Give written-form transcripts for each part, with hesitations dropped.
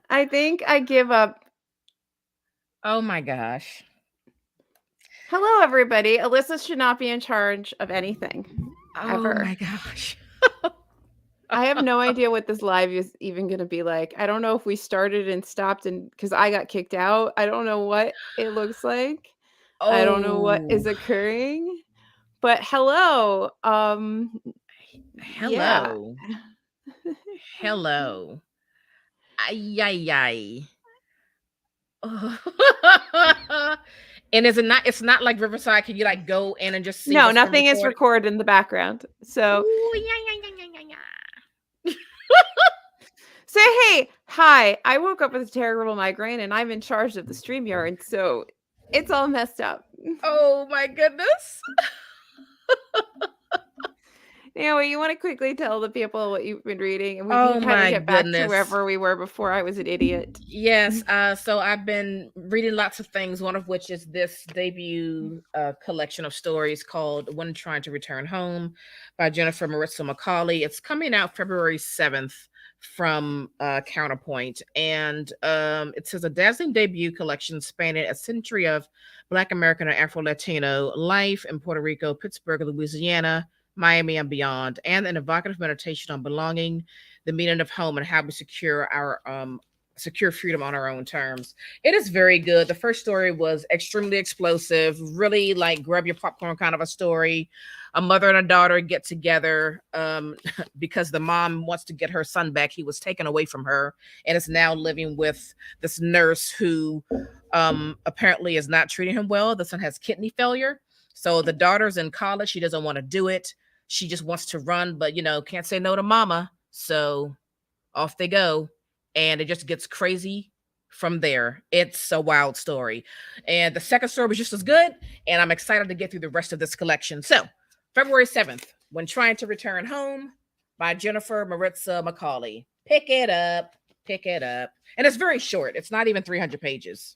I think I give up. Oh my gosh. Hello, everybody. Alyssa should not be in charge of anything Oh ever. my gosh. I have no idea what this live is even going to be like. I don't know if we started and stopped and because I got kicked out. I don't know what it looks like. I don't know what is Oh, occurring. But hello. Yeah. hello. Hello. Ay, ay, ay. And is it not? It's not like Riverside. Can you like go in and just see No, what's been nothing is recorded? recorded in the background. So Ooh, yeah, yeah, yeah, yeah, yeah, yeah. say, hey, hi. I woke up with a terrible migraine and I'm in charge of the StreamYard. So it's all messed up. Oh my goodness. Anyway, you want to quickly tell the people what you've been reading, and we can Oh kind of my get back to goodness. wherever we were before I was an idiot. Yes, so I've been reading lots of things, one of which is this debut collection of stories called When Trying to Return Home by Jennifer Maritza Macaulay. It's coming out February 7th from Counterpoint. And it says a dazzling debut collection spanning a century of Black American and Afro Latino life in Puerto Rico, Pittsburgh, Louisiana, Miami, and beyond, and an evocative meditation on belonging, the meaning of home, and how we secure freedom on our own terms. It is very good. The first story was extremely explosive, really like grab your popcorn kind of a story. A mother and a daughter get together because the mom wants to get her son back. He was taken away from her and is now living with this nurse who apparently is not treating him well. The son has kidney failure. So the daughter's in college. She doesn't want to do it. She just wants to run, but can't say no to mama. So off they go, and it just gets crazy from there. It's a wild story, and the second story was just as good, and I'm excited to get through the rest of this collection. So February 7th, When Trying to Return Home by Jennifer Maritza Macaulay. Pick it up, and it's very short. It's not even 300 pages.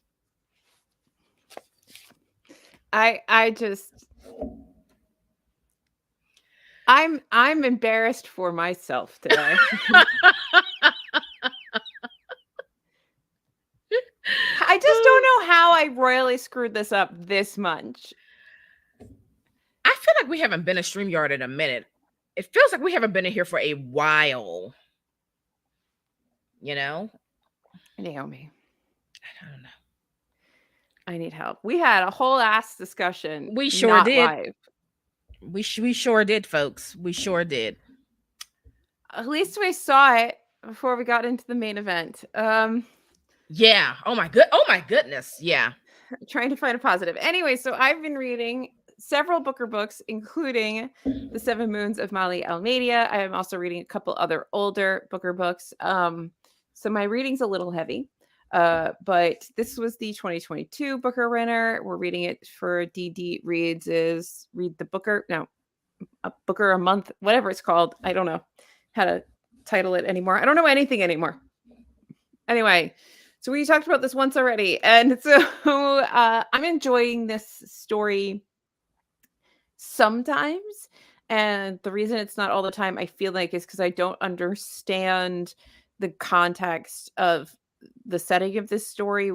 I'm embarrassed for myself today. I just don't know how I royally screwed this up this much. I feel like we haven't been a StreamYard in a minute. It feels like we haven't been in here for a while. You know? Naomi, I don't know. I need help. We had a whole ass discussion, We sure not did. live. We sure did, folks. We sure did. At least we saw it before we got into the main event. Yeah. Oh my goodness. Yeah. Trying to find a positive. Anyway, so I've been reading several Booker books, including The Seven Moons of Mali Almeida. I am also reading a couple other older Booker books. So my reading's a little heavy. But this was the 2022 Booker winner. We're reading it for DD Reads is Read the Booker. No, a Booker a month, whatever it's called. I don't know how to title it anymore. I don't know anything anymore. Anyway, so we talked about this once already. And so I'm enjoying this story sometimes. And the reason it's not all the time, I feel like, is because I don't understand the context of the setting of this story.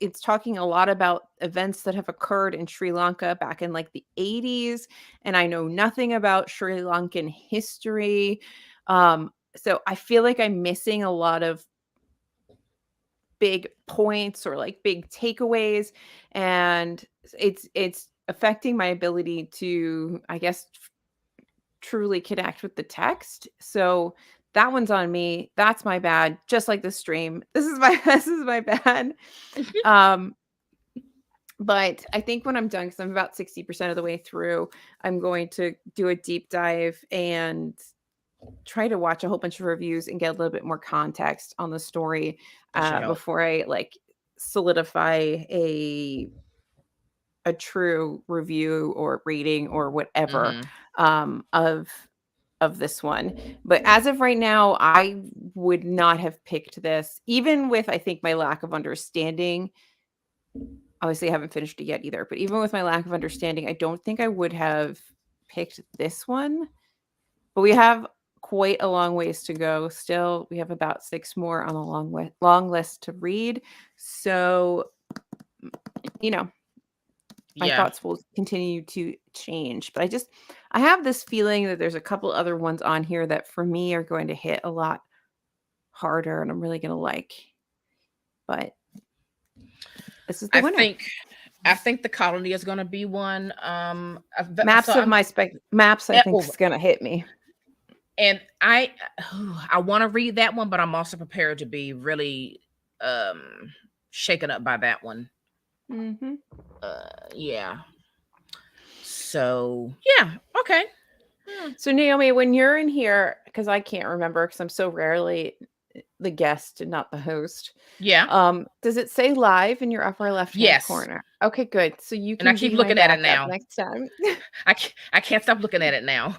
It's talking a lot about events that have occurred in Sri Lanka back in like the 80s. And I know nothing about Sri Lankan history. So I feel like I'm missing a lot of big points or like big takeaways, and it's affecting my ability to, I guess, truly connect with the text. So that one's on me. That's my bad. Just like the stream. This is my this is my bad. Um but I think when I'm done, because I'm about 60% of the way through, I'm going to do a deep dive and try to watch a whole bunch of reviews and get a little bit more context on the story That should help. before I like solidify a true review or rating or whatever Mm-hmm. of this one. But as of right now, I would not have picked this, even with, I think, my lack of understanding. Obviously, I haven't finished it yet either, but even with my lack of understanding, I don't think I would have picked this one. But we have quite a long ways to go still. We have about 6 more on the long list to read. So, you know, my Yeah. thoughts will continue to change. But I have this feeling that there's a couple other ones on here that for me are going to hit a lot harder and I'm really going to like. But this is the winner. I think The Colony is going to be one. Maps so of I'm, my Maps, I think, oh, is going to hit me. and I want to read that one, but I'm also prepared to be really shaken up by that one. Mm-hmm. Yeah. So yeah, okay. So Naomi, when you're in here, because I can't remember because I'm so rarely the guest and not the host. Yeah. Does it say live in your upper left-hand Yes. corner? Okay, good. So you And I can keep be looking my at it backup now. next time. I can't stop looking at it now.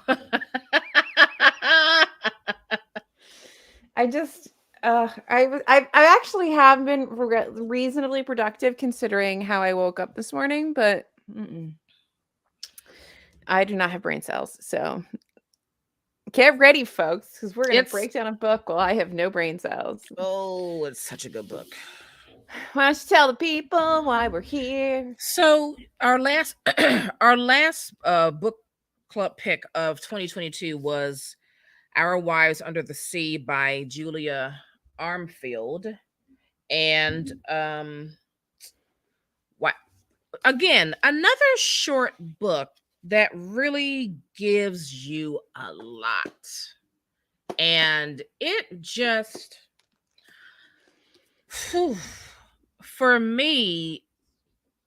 I actually have been reasonably productive considering how I woke up this morning, but I do not have brain cells, so get ready, folks, because we're going to break down a book while I have no brain cells. Oh, it's such a good book. Why don't you tell the people why we're here? So our last book club pick of 2022 was Our Wives Under the Sea by Julia Armfield. And again, another short book that really gives you a lot. And it just, for me,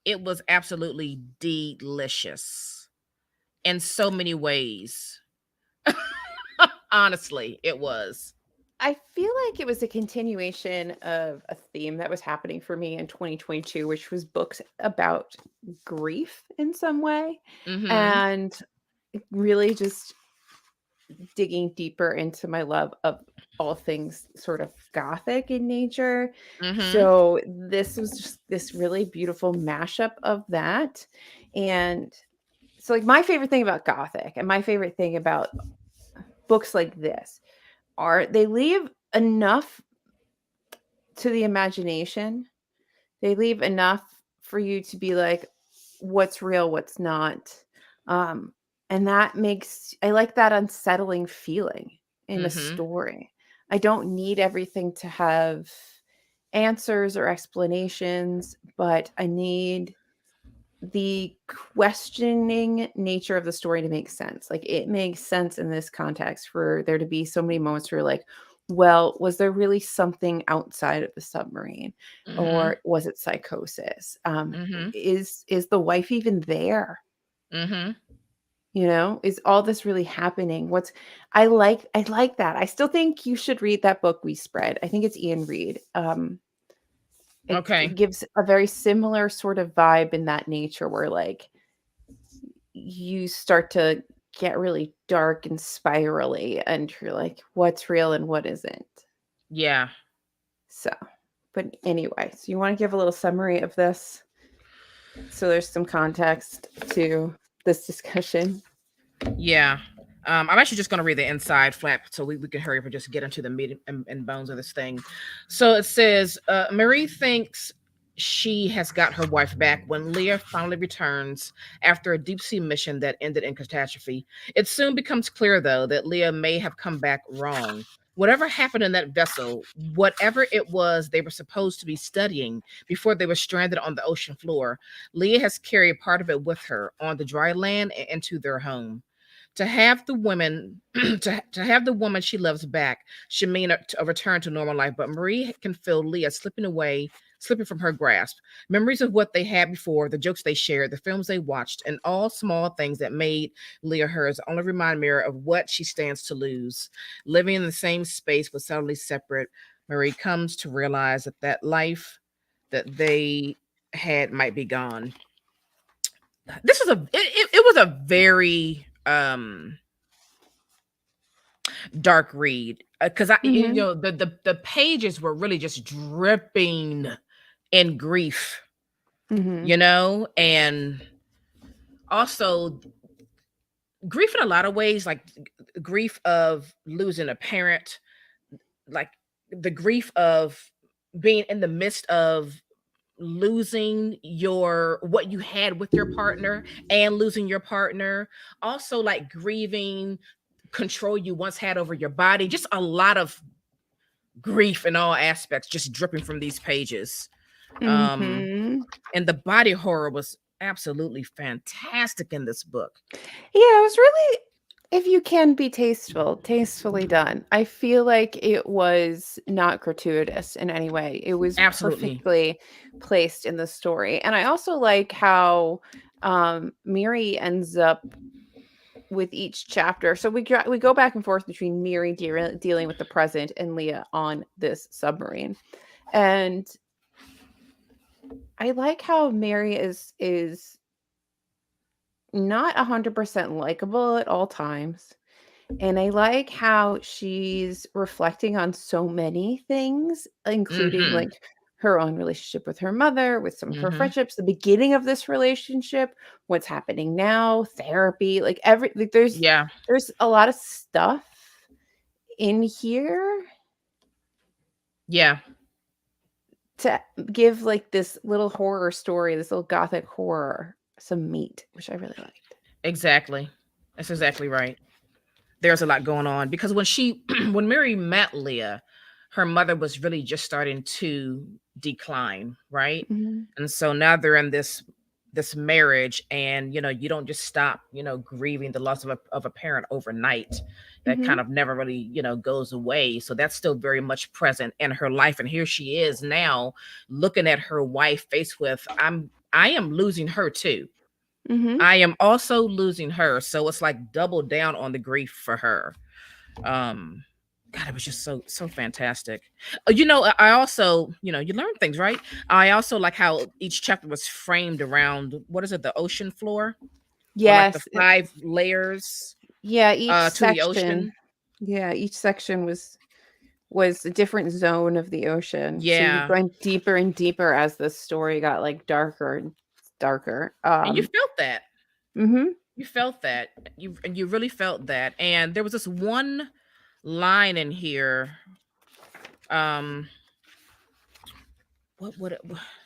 it was absolutely delicious in so many ways. Honestly, it was. I feel like it was a continuation of a theme that was happening for me in 2022, which was books about grief in some way. Mm-hmm. And really just digging deeper into my love of all things sort of gothic in nature. Mm-hmm. So this was just this really beautiful mashup of that. And so like my favorite thing about gothic and my favorite thing about books like this are they leave enough to the imagination. They leave enough for you to be like, what's real, what's not. And that I like that unsettling feeling in a story. I don't need everything to have answers or explanations, but I need the questioning nature of the story to make sense. Like it makes sense in this context for there to be so many moments where you're like, well, was there really something outside of the submarine, or was it psychosis? Is the wife even there? You know, is all this really happening? I like that. I still think you should read that book We Spread. I think it's Ian Reid. It gives a very similar sort of vibe in that nature where like you start to get really dark and spirally and you're like, what's real and what isn't? Yeah. So, but anyway, so you want to give a little summary of this? So there's some context to this discussion. Yeah. I'm actually just going to read the inside flap so we can hurry up and just get into the meat and bones of this thing. So it says, Marie thinks she has got her wife back when Leah finally returns after a deep sea mission that ended in catastrophe. It soon becomes clear, though, that Leah may have come back wrong. Whatever happened in that vessel, whatever it was they were supposed to be studying before they were stranded on the ocean floor, Leah has carried part of it with her on the dry land and into their home. To have the woman to have the woman she loves back should mean a return to normal life, but Marie can feel Leah slipping from her grasp. Memories of what they had before, the jokes they shared, the films they watched, and all small things that made Leah hers only remind Marie of what she stands to lose. Living in the same space but subtly separate, Marie comes to realize that life that they had might be gone. This was it was a very dark read because you know the pages were really just dripping in grief, you know, and also grief in a lot of ways, like grief of losing a parent, like the grief of being in the midst of losing your what you had with your partner and losing your partner, also like grieving control you once had over your body, just a lot of grief in all aspects just dripping from these pages. Mhm. And the body horror was absolutely fantastic in this book. Yeah, it was really, if you can be tasteful, tastefully done. I feel like it was not gratuitous in any way. It was Absolutely. perfectly placed in the story. And I also like how Miri ends up with each chapter. So we go back and forth between Miri dealing with the present and Leah on this submarine. And I like how Mary is not 100% likable at all times. And I like how she's reflecting on so many things, including Mm-hmm. like her own relationship with her mother, with some of her Mm-hmm. friendships, the beginning of this relationship, what's happening now, therapy, like Yeah. there's a lot of stuff in here Yeah. to give like this little horror story, this little gothic horror some meat, which I really liked. Exactly. That's exactly right. There's a lot going on because when she when Mary met Leah, her mother was really just starting to decline, right? Mhm. And so now they're in this marriage, and you don't just stop grieving the loss of a parent overnight. That Mhm. kind of never really goes away, so that's still very much present in her life. And here she is now looking at her wife faced with, I am losing her too. Mhm. I am also losing her. So it's like double down on the grief for her. Um, God, it was just so fantastic. I also, you learn things, right? I also like how each chapter was framed around, what is it, the ocean floor, or like the Yes. 5 layers Yeah, each to the section. ocean. Yeah, each section was a different zone of the ocean. So you're Yeah, going deeper and deeper as the story got like darker and darker. and you felt that. Mhm. You felt that. You really felt that. And there was this one line in here. Um, what would it?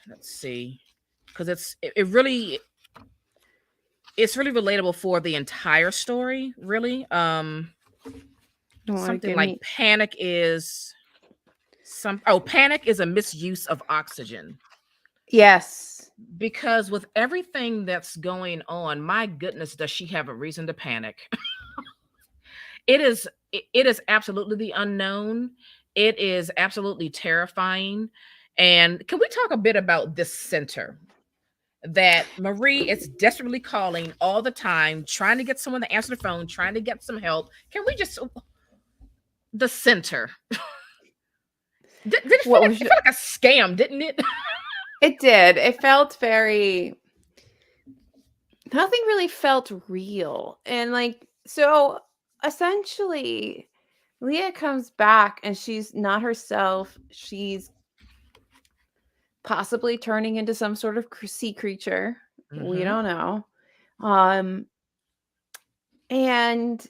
Let's see, because it's really relatable for the entire story, really. You wanna Something give like me panic is a misuse of oxygen. Yes. Because with everything that's going on, my goodness, does she have a reason to panic? It is absolutely the unknown. It is absolutely terrifying. And can we talk a bit about this center that Marie is desperately calling all the time, trying to get someone to answer the phone, trying to get some help? Can we just the center? Did it feel What like was it your felt like a scam, didn't it? It did. It felt very nothing really felt real. And like so essentially Leah comes back and she's not herself. She's possibly turning into some sort of sea creature. We Mm-hmm. don't know. Um and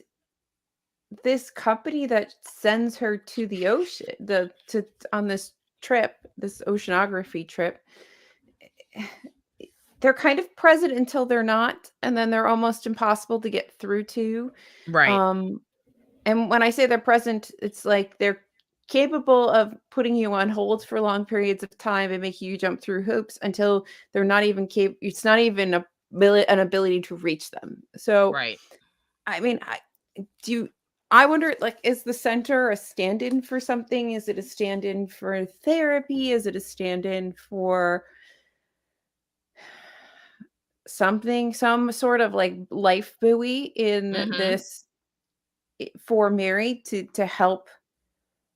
this company that sends her to the ocean, the to on this trip, this oceanography trip, they're kind of present until they're not, and then they're almost impossible to get through to. Right. Um, and when I say they're present, it's like they're capable of putting you on hold for long periods of time and making you jump through hoops until they're not even it's not even an ability to reach them. So, Right. I mean, do you I wonder, like, is the center a stand-in for something? Is it a stand-in for therapy? Is it a stand-in for something, some sort of like life buoy in Mm-hmm. this for Mary to help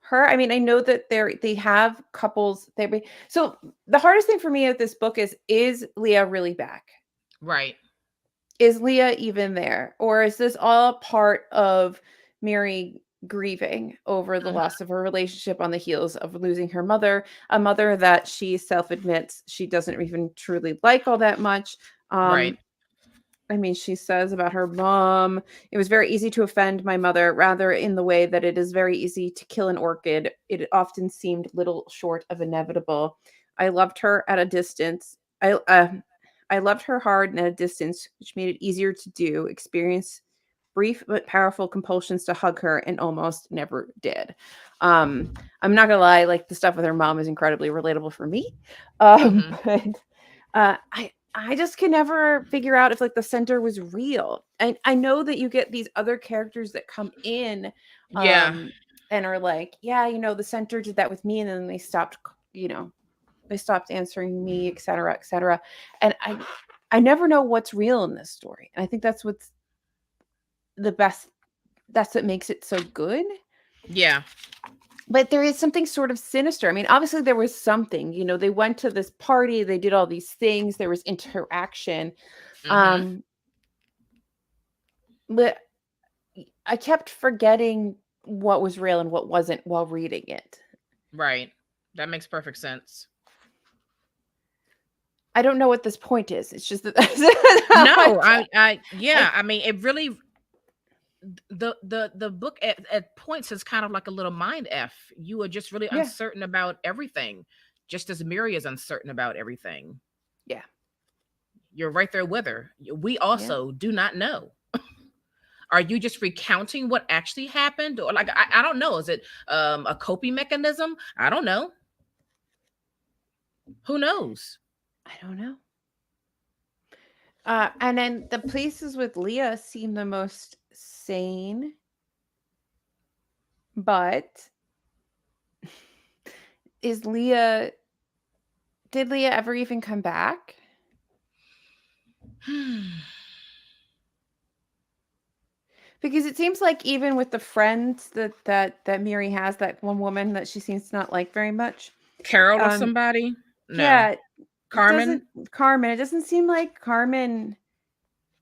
her? I mean, I know that they have couples therapy. So the hardest thing for me with this book is Leah really back? Right. Is Leah even there? Or is this all part of Mary grieving over the Mm-hmm. loss of her relationship on the heels of losing her mother, a mother that she self admits she doesn't even truly like all that much? Right. Um, I mean, she says about her mom, it was very easy to offend my mother, rather in the way that it is very easy to kill an orchid. It often seemed little short of inevitable. I loved her at a distance. I loved her hard and at a distance, which made it easier to do. Experience brief but powerful compulsions to hug her and almost never did. I'm not gonna lie, like the stuff with her mom is incredibly relatable for me. But I just can never figure out if like the center was real. I know that you get these other characters that come in Yeah. and are like, yeah, the center did that with me, and then they stopped, they stopped answering me, et cetera, et cetera. And I never know what's real in this story. And I think that's what's the best, that's what makes it so good. Yeah. But there is something sort of sinister. I mean, obviously there was something, they went to this party, they did all these things, there was interaction. But I kept forgetting what was real and what wasn't while reading it. Right. That makes perfect sense. I don't know what this point is. It's just that No, I mean, it really, the book at points is kind of like a little mind F. You are just really uncertain about everything, just as Miri is uncertain about everything. Yeah. You're right there with her. We also do not know. Are you just recounting what actually happened? Or like, I don't know. Is it a coping mechanism? I don't know. Who knows? I don't know. And then the places with Leah seem the most sane. But did Leah ever even come back? Because it seems like even with the friends that Miri has, that one woman that she seems to not like very much. Carol or somebody? No. Yeah. Carmen? It doesn't seem like Carmen.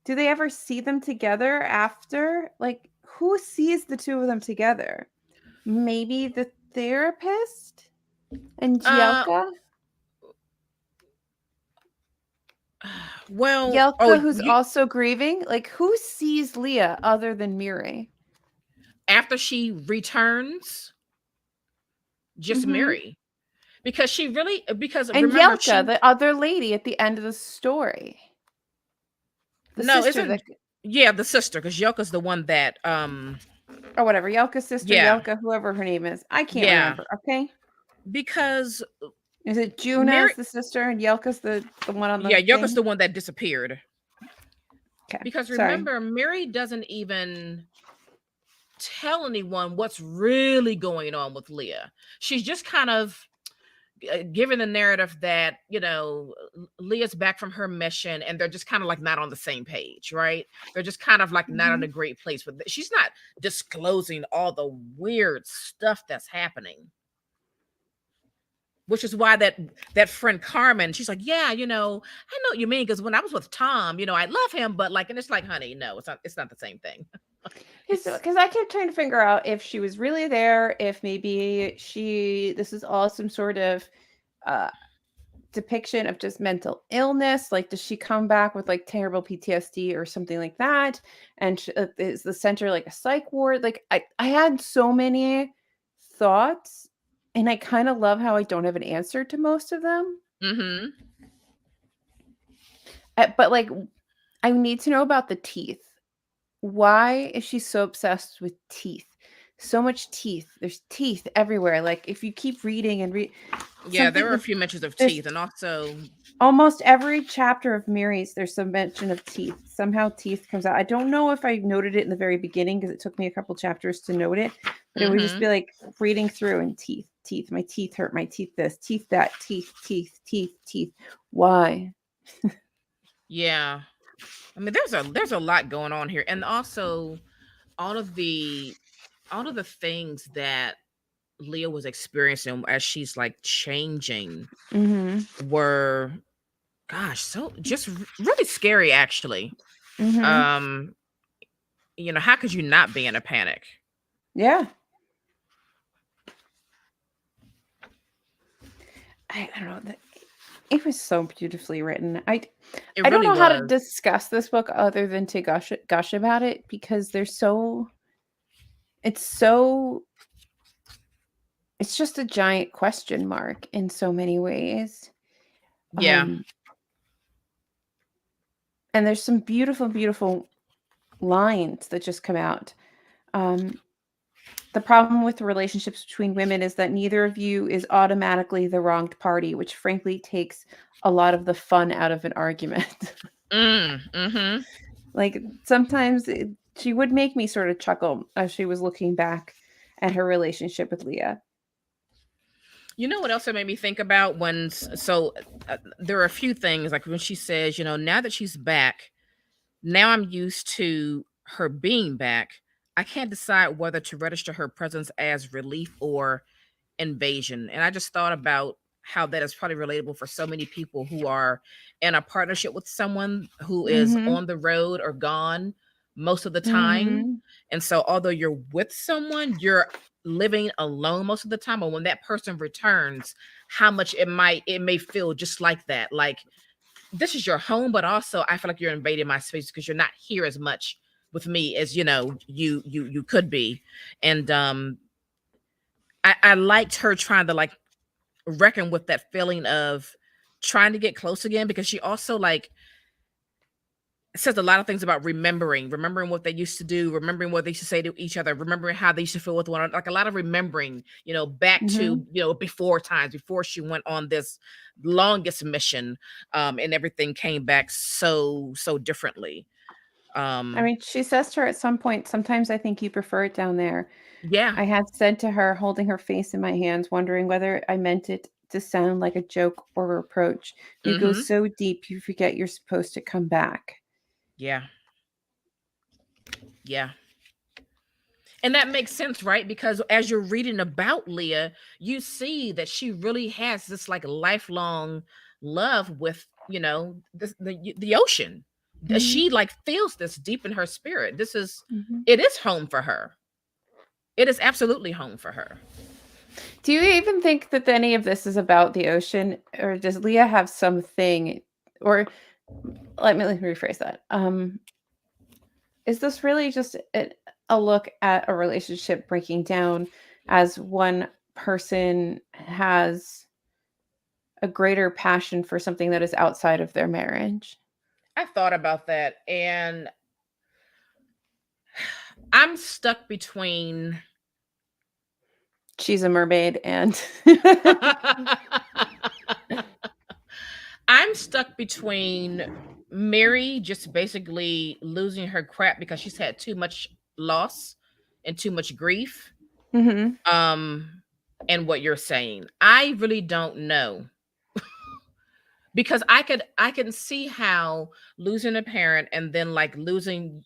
Do they ever see them together after? Like, who sees the two of them together? Maybe the therapist and Yelka? Well, Yelka, who's also grieving. Like, who sees Leah other than Miri? After she returns, just Miri. Because she really, and remember, Yelka, the other lady at the end of the story. The sister the sister, because Yelka's the one that or whatever, Yelka's sister, Yelka, whoever her name is. I can't remember, okay? Because is it Juna's the sister and Yelka's the one on the Yelka's the one that disappeared. Okay. Because remember, Miri doesn't even tell anyone what's really going on with Leah. She's just kind of given the narrative that, Leah's back from her mission and they're just kind of like not on the same page, right? They're just kind of like not in a great place with it. She's not disclosing all the weird stuff that's happening. Which is why that friend Carmen, she's like, yeah, I know what you mean, because when I was with Tom, I love him, but like, and it's like, honey, no, it's not the same thing. Because I kept trying to figure out if she was really there, if maybe this is all some sort of depiction of just mental illness. Like, does she come back with like terrible PTSD or something like that? And is the center like a psych ward? Like, I had so many thoughts, and I kind of love how I don't have an answer to most of them. But like, I need to know about the teeth. Why is she so obsessed with teeth? So much teeth. There's teeth everywhere. Like, if you keep reading and read. Yeah, there were a few mentions of teeth, and also almost every chapter of Miri's, there's some mention of teeth. Somehow teeth comes out. I don't know if I noted it in the very beginning because it took me a couple chapters to note it, but it would just be like reading through and teeth. My teeth hurt. My teeth this, teeth that, teeth. Why? Yeah. I mean, there's a lot going on here, and also all of the things that Leah was experiencing as she's like changing were, gosh, so just really scary, actually. How could you not be in a panic? Yeah. I don't know. It was so beautifully written. It I don't really know how to was. discuss this book other than to gush about it because it's so it's just a giant question mark in so many ways. Yeah. And there's some beautiful, beautiful lines that just come out. The problem with the relationships between women is that neither of you is automatically the wronged party, which frankly takes a lot of the fun out of an argument. Mm-hmm. Like sometimes she would make me sort of chuckle as she was looking back at her relationship with Leah. You know what else it made me think about there are a few things like when she says, now that she's back, now I'm used to her being back. I can't decide whether to register her presence as relief or invasion. And I just thought about how that is probably relatable for so many people who are in a partnership with someone who is Mhm. on the road or gone most of the time. Mhm. And so although you're with someone, you're living alone most of the time. Or when that person returns, how much it may feel just like that. Like this is your home, but also I feel like you're invading my space because you're not here as much with me as you could be. And I liked her trying to like reckon with that feeling of trying to get close again, because she also like says a lot of things about remembering what they used to do, remembering what they used to say to each other, remembering how they used to feel with one another, like a lot of remembering, back to, Mhm. before times, before she went on this longest mission, and everything came back so differently. I Um, mean, she says to her at some point, "Sometimes I think you prefer it down there." yeah. I had said to her, holding her face in my hands, wondering whether I meant it to sound like a joke or reproach. You go Mm-hmm. so deep, you forget you're supposed to come back. Yeah. Yeah. And that makes sense, right? Because as you're reading about Leah, you see that she really has this like lifelong love with, the ocean. Mhm. She like feels this deep in her spirit. Mhm. It is home for her. It is absolutely home for her. Do you even think that any of this is about the ocean, or does Leah have something, or let me rephrase that. Is this really just a look at a relationship breaking down as one person has a greater passion for something that is outside of their marriage? I thought about that and I'm stuck between She's a mermaid and I'm stuck between Mary just basically losing her crap because she's had too much loss and too much grief. Mhm. Um, and what you're saying. I really don't know. Because I can see how losing a parent and then like losing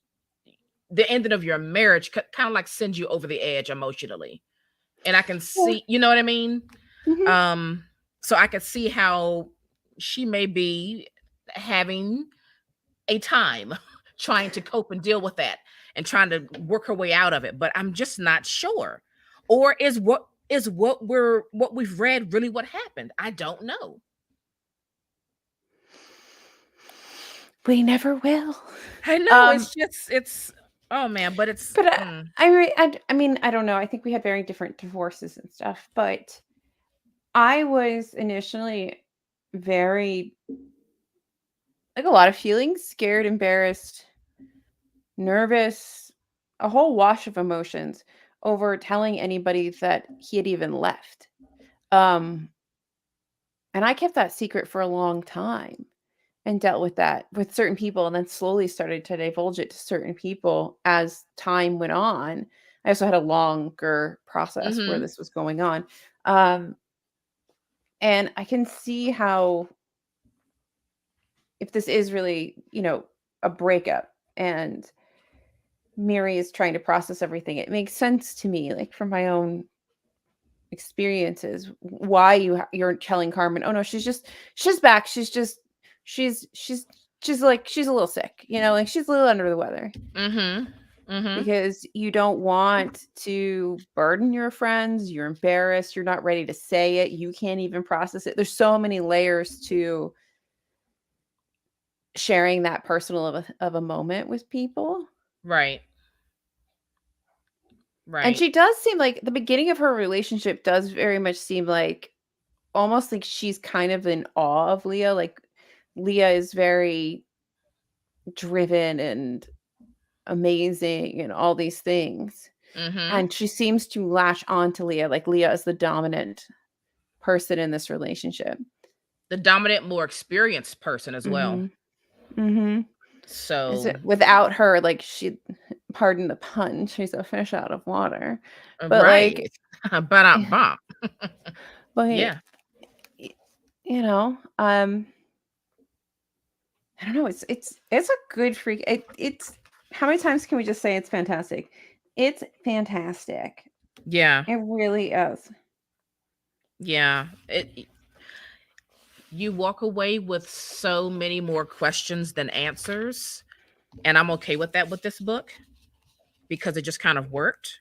the ending of your marriage kind of like sends you over the edge emotionally. And I can Yeah. see, you know what I mean? Mhm. Um, so I could see how she may be having a time trying to cope and deal with that and trying to work her way out of it, but I'm just not sure. Or what we've read really what happened? I don't know. We never will. I know Um, it's oh man, but it's but I mean, I don't know. I think we had very different divorces and stuff, but I was initially very like a lot of feelings, scared, embarrassed, nervous, a whole wash of emotions over telling anybody that he had even left. Um, and I kept that secret for a long time and dealt with that with certain people and then slowly started to divulge it to certain people as time went on. I also had a longer process where mhm. this was going on. Um, and I can see how if this is really, a breakup and Mary is trying to process everything, it makes sense to me, like from my own experiences, why you're telling Carmen, "Oh no, she's back. She's she's she's like she's a little sick, like she's a little under the weather." Mhm. Mm-hmm. because you don't want to burden your friends. You're embarrassed. You're not ready to say it. You can't even process it. There's so many layers to sharing that personal of a moment with people. Right. And Right. she does seem like the beginning of her relationship does very much seem like almost like she's kind of in awe of Leah. Like Leah is very driven and amazing and all these things. Mm-hmm. And she seems to latch on to Leah. Like Leah is the dominant person in this relationship. The dominant, more experienced person as well. Mhm. Mhm. Is So, it without her, like she pardon the pun, she's a fish out of water. But right. like But bump. but Yeah. y- you know, I don't know, it's a good freak. It's how many times can we just say it's fantastic? It's fantastic. Yeah. It really is. Yeah. You walk away with so many more questions than answers. And I'm okay with that with this book because it just kind of worked.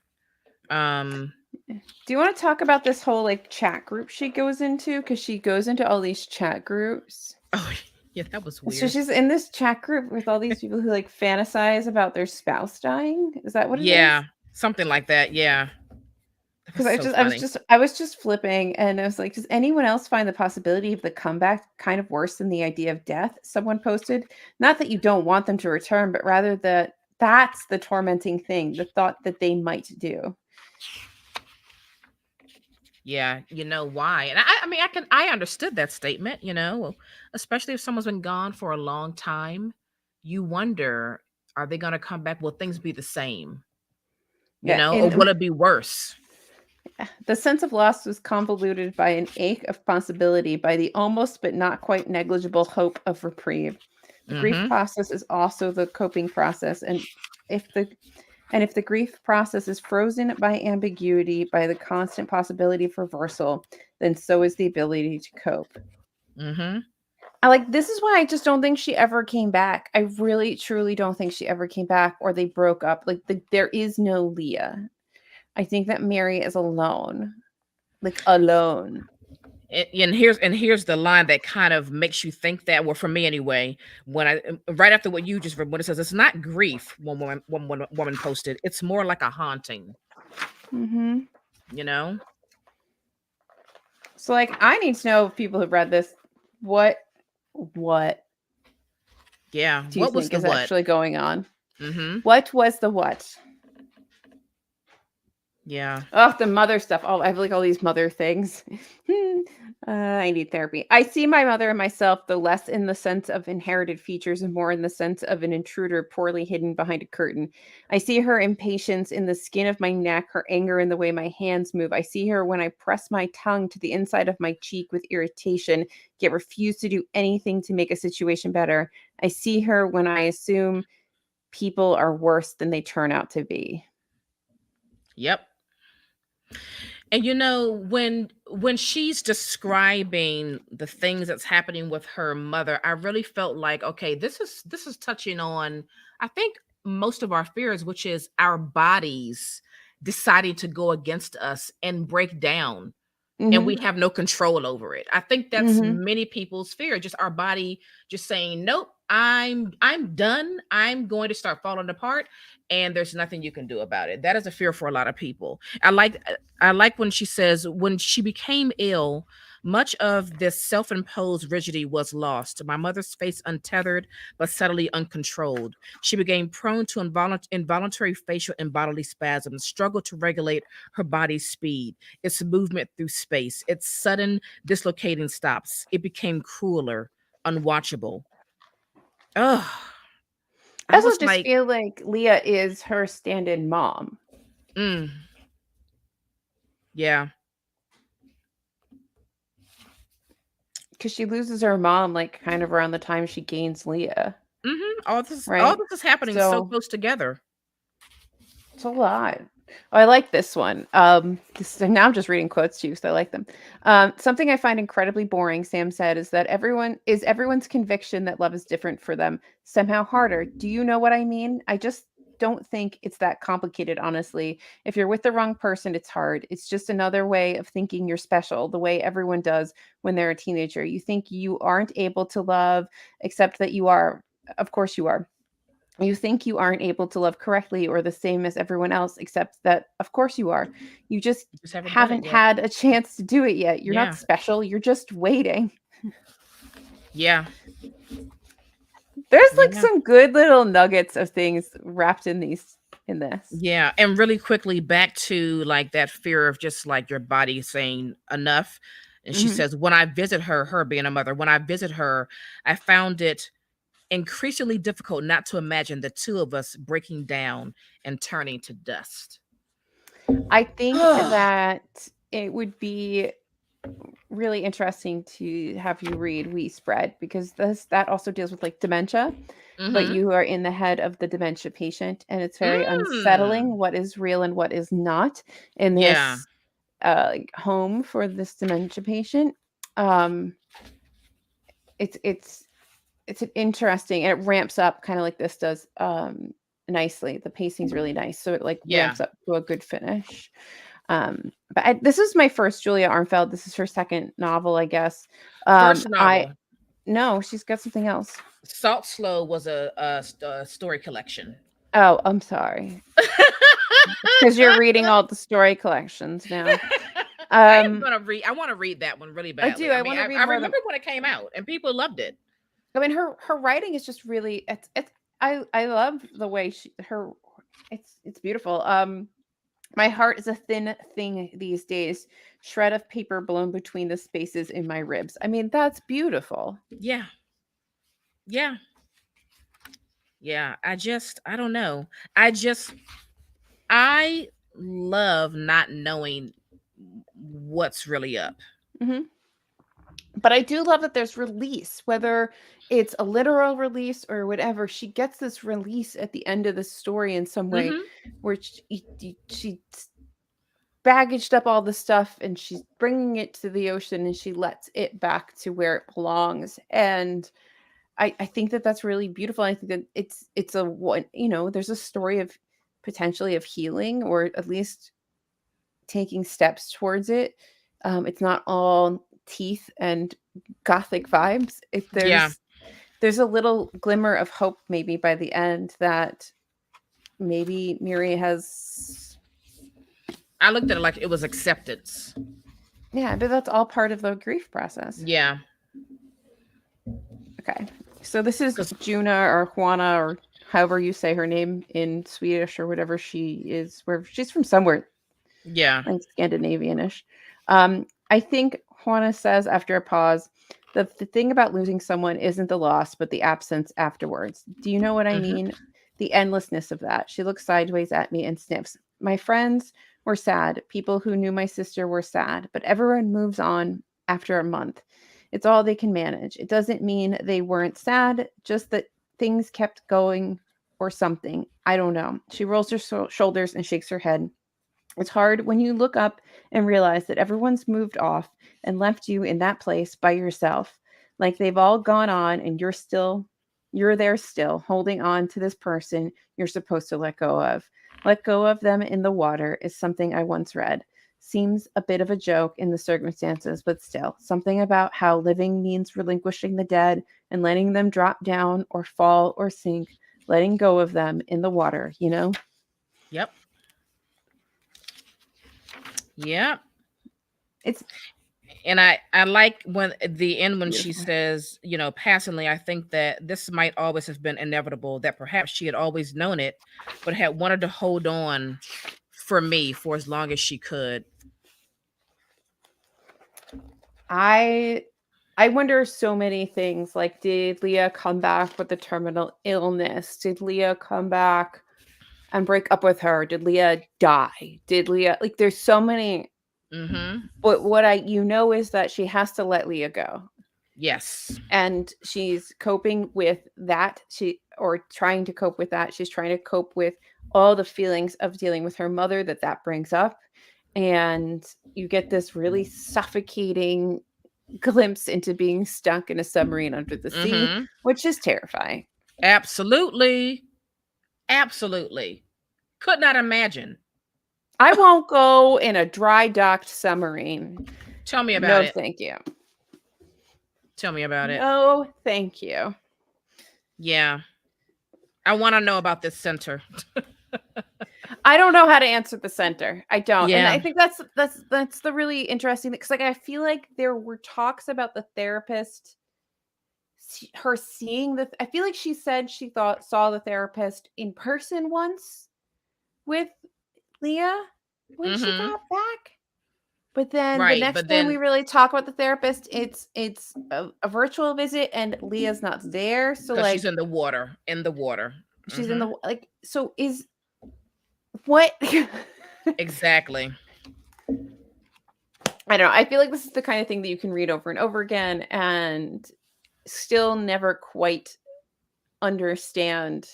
Um, Do you want to talk about this whole like chat group she goes into? Because she goes into all these chat groups. oh yeah, that was So weird. she's in this chat group with all these people who like fantasize about their spouse dying. Is that what it Yeah, is? something like that. Yeah. That was Because so funny. I was just flipping and I was like, does anyone else find the possibility of the comeback kind of worse than the idea of death? Someone posted. Not that you don't want them to return, but rather that that's the tormenting thing, the thought that they might do. Yeah, you know why. And I mean I understood that statement, especially if someone's been gone for a long time. You wonder, are they gonna come back? Will things be the same? Yeah. Or will it be worse? The sense of loss was convoluted by an ache of possibility, by the almost but not quite negligible hope of reprieve. The grief Mm-hmm. process is also the coping process, if the if the grief process is frozen by ambiguity, by the constant possibility of reversal, then so is the ability to cope. Mm-hmm. I like this is why I just don't think she ever came back. I really truly don't think she ever came back or they broke up. Like there is no Leah. I think that Mary is alone. Like alone. And here's the line that kind of makes you think that, well, for me anyway, when I right after what you just read, when it says it's not grief, one woman posted, it's more like a haunting, Mhm. you know? So like I need to know if people have read this what Yeah. do you What was think the is what? actually going on? Mm-hmm. What was the what? Yeah. Oh, the mother stuff. Oh, I have like all these mother things. I need therapy. I see my mother and myself, though less in the sense of inherited features and more in the sense of an intruder poorly hidden behind a curtain. I see her impatience in the skin of my neck, her anger in the way my hands move. I see her when I press my tongue to the inside of my cheek with irritation, yet refuse to do anything to make a situation better. I see her when I assume people are worse than they turn out to be. Yep. And when she's describing the things that's happening with her mother, I really felt like, okay, this is touching on, I think, most of our fears, which is our bodies deciding to go against us and break down, and we Mhm. have no control over it. I think that's Mhm. many people's fear, just our body just saying, "Nope, I'm done. I'm going to start falling apart, and there's nothing you can do about it." That is a fear for a lot of people. I like when she says, when she became ill, much of this self-imposed rigidity was lost. My mother's face untethered but subtly uncontrolled. She became prone to involuntary facial and bodily spasms, struggled to regulate her body's speed, its movement through space, its sudden dislocating stops. It became crueler, unwatchable. Ugh. I I also was just like, feel like Leah is her stand-in mom mm, yeah. because she loses her mom like kind of around the time she gains Leah, All right? this is happening so So close together. it's a lot. Oh, I like this one. Now I'm just reading quotes too because I like them. Something I find incredibly boring, Sam said, is that everyone's conviction that love is different for them, somehow harder. Do you know what I mean? I just don't think it's that complicated, honestly. If you're with the wrong person, it's hard. It's just another way of thinking you're special, the way everyone does when they're a teenager. You think you aren't able to love, except that you are. Of course you are. You think you aren't able to love correctly or the same as everyone else, except that, of course, you are. You just You just haven't done it haven't yet. had a chance to do it yet. You're not Yeah. special. You're just waiting. Yeah. There's like Yeah. some good little nuggets of things wrapped in this. Yeah. And really quickly back to like that fear of just like your body saying enough. And she Mhm. says, when I visit her, her being a mother, when I visit her, I found it increasingly difficult not to imagine the two of us breaking down and turning to dust. I think that it would be really interesting to have you read We Spread, because that also deals with like dementia, but Mm-hmm. you are in the head of the dementia patient, and it's very Mm. unsettling what is real and what is not in Yeah. this like, home for this dementia patient. Um, it's an interesting, and it ramps up kind of like this does nicely. The pacing's really nice, so it like Yeah. ramps up to a good finish. This is my first Julia Armfield. This is her second novel, I guess. First I novel. No, she's got something else. Salt Slow was a story collection. Oh, I'm sorry. Because you're reading all the story collections now. I am Um, gonna read. I want to read that one really I do. badly. I I mean, want to I read more of them. remember when it came out and people loved it. I mean, her writing is just really it's I love the way it's beautiful. My heart is a thin thing these days, shred of paper blown between the spaces in my ribs. I mean, that's beautiful. Yeah, yeah, yeah. I don't know. I just, I love not knowing what's really up. Hmm. But I do love that there's release, whether it's a literal release or whatever. She gets this release at the end of the story in some way, Mm-hmm. where she baggaged up all the stuff and she's bringing it to the ocean and she lets it back to where it belongs. And I think that that's really beautiful. I think that it's a one, there's a story of potentially of healing, or at least taking steps towards it. It's not all teeth and gothic vibes. If Yeah, there's a little glimmer of hope maybe by the end, that maybe Miri has. I looked at it like it was acceptance. Yeah, but that's all part of the grief process. Yeah, Okay. So this is because Juna or Juana, or however you say her name in Swedish, or whatever she is, where she's from, somewhere yeah, like Scandinavianish. I think Juana says after a pause, the thing about losing someone isn't the loss, but the absence afterwards. Do you know what I mm-hmm. mean? The endlessness of that. She looks sideways at me and sniffs. My friends were sad. People who knew my sister were sad, but everyone moves on after a month. It's all they can manage. It doesn't mean they weren't sad, just that things kept going or something. I don't know. She rolls her shoulders and shakes her head. It's hard when you look up and realize that everyone's moved off and left you in that place by yourself. Like they've all gone on and you're there still, holding on to this person you're supposed to let go of. Let go of them in the water is something I once read. Seems a bit of a joke in the circumstances, but still, something about how living means relinquishing the dead and letting them drop down or fall or sink, letting go of them in the water, you know? Yep, yep. It's And I like when at the end when she beautiful. says, you know, passingly, I think that this might always have been inevitable, that perhaps she had always known it, but had wanted to hold on for me for as long as she could. I I wonder so many things. Like, did Leah come back with the terminal illness? Did Leah come back and break up with her? Did Leah die? Did Leah, like, there's so many. Mm-hmm. But what is that she has to let Leah go. Yes. And she's coping with that. Or trying to cope with that. She's trying to cope with all the feelings of dealing with her mother that brings up. And you get this really suffocating glimpse into being stuck in a submarine under the sea, Mm-hmm. which is terrifying. Absolutely. Absolutely. Could not imagine. I won't go in a dry docked submarine. Tell me about No, it. thank you. Tell me about it. No, thank you. Yeah. I want to know about this center. I don't know how to answer the center. I don't. And I Yeah. think that's the really interesting thing. Cause like I feel like there were talks about the therapist, her seeing I feel like she said she saw the therapist in person once with Leah when she Mm-hmm. got back. But then the Right. next But time we then, really talk about the therapist, it's a virtual visit and Leah's not there. So because she's like in the water, in the water. she's in Mm-hmm. the like so is what Exactly. I don't know. I feel like this is the kind of thing that you can read over and over again and still never quite understand